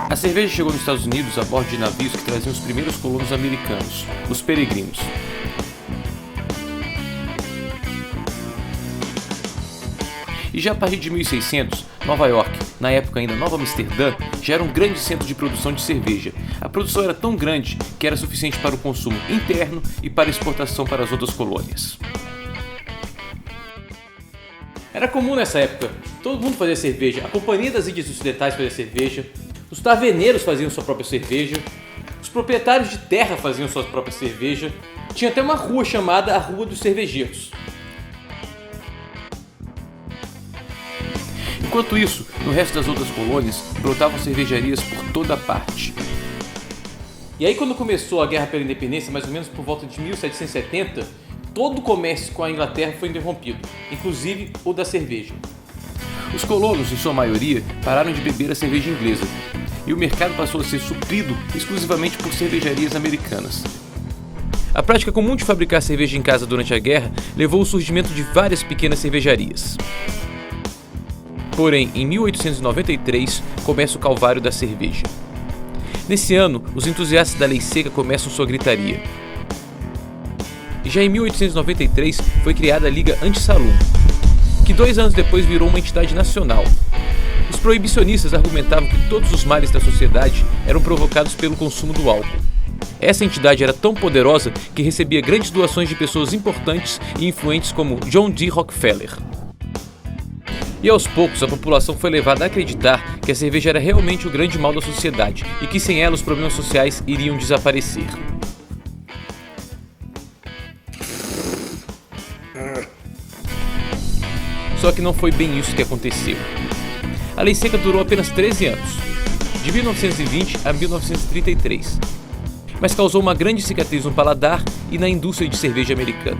A cerveja chegou nos Estados Unidos a bordo de navios que traziam os primeiros colonos americanos, os peregrinos. E já a partir de 1600, Nova York, na época ainda Nova Amsterdã, já era um grande centro de produção de cerveja. A produção era tão grande que era suficiente para o consumo interno e para exportação para as outras colônias. Era comum nessa época, todo mundo fazia cerveja, a Companhia das Índias Ocidentais fazia cerveja, os taverneiros faziam sua própria cerveja, os proprietários de terra faziam sua própria cerveja, tinha até uma rua chamada a Rua dos Cervejeiros. Enquanto isso, no resto das outras colônias, brotavam cervejarias por toda parte. E aí quando começou a Guerra pela Independência, mais ou menos por volta de 1770, todo o comércio com a Inglaterra foi interrompido, inclusive o da cerveja. Os colonos, em sua maioria, pararam de beber a cerveja inglesa, e o mercado passou a ser suprido exclusivamente por cervejarias americanas. A prática comum de fabricar cerveja em casa durante a guerra levou ao surgimento de várias pequenas cervejarias. Porém, em 1893, começa o calvário da cerveja. Nesse ano, os entusiastas da lei seca começam sua gritaria. E já em 1893 foi criada a Liga Anti-Saloon, que 2 anos depois virou uma entidade nacional. Os proibicionistas argumentavam que todos os males da sociedade eram provocados pelo consumo do álcool. Essa entidade era tão poderosa que recebia grandes doações de pessoas importantes e influentes como John D. Rockefeller. E aos poucos a população foi levada a acreditar que a cerveja era realmente o grande mal da sociedade e que sem ela os problemas sociais iriam desaparecer. Só que não foi bem isso que aconteceu. A lei seca durou apenas 13 anos, de 1920 a 1933, mas causou uma grande cicatriz no paladar e na indústria de cerveja americana.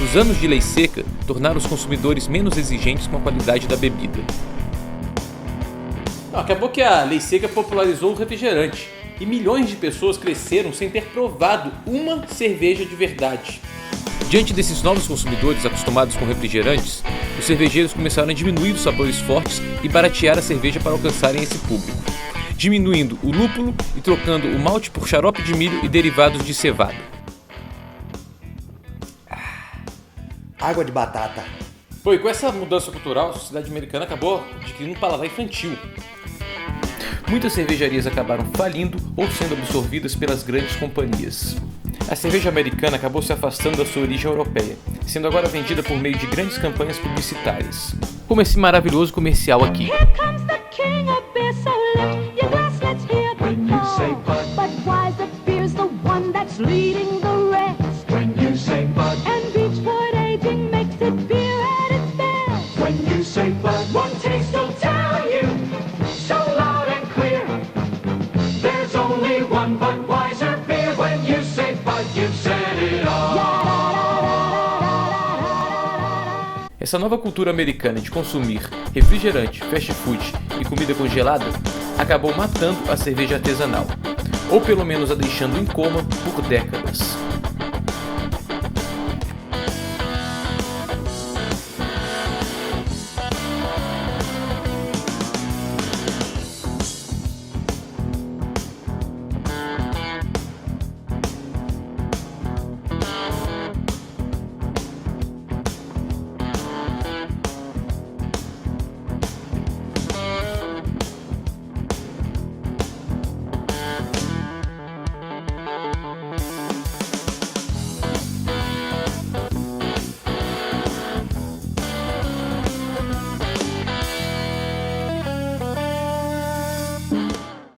Os anos de lei seca tornaram os consumidores menos exigentes com a qualidade da bebida. Acabou que a lei seca popularizou o refrigerante e milhões de pessoas cresceram sem ter provado uma cerveja de verdade. Diante desses novos consumidores acostumados com refrigerantes, os cervejeiros começaram a diminuir os sabores fortes e baratear a cerveja para alcançarem esse público, diminuindo o lúpulo e trocando o malte por xarope de milho e derivados de cevada. Água de batata. Foi com essa mudança cultural, a sociedade americana acabou adquirindo um paladar infantil. Muitas cervejarias acabaram falindo ou sendo absorvidas pelas grandes companhias. A cerveja americana acabou se afastando da sua origem europeia, sendo agora vendida por meio de grandes campanhas publicitárias, como esse maravilhoso comercial aqui. Essa nova cultura americana de consumir refrigerante, fast food e comida congelada acabou matando a cerveja artesanal, ou pelo menos a deixando em coma por décadas.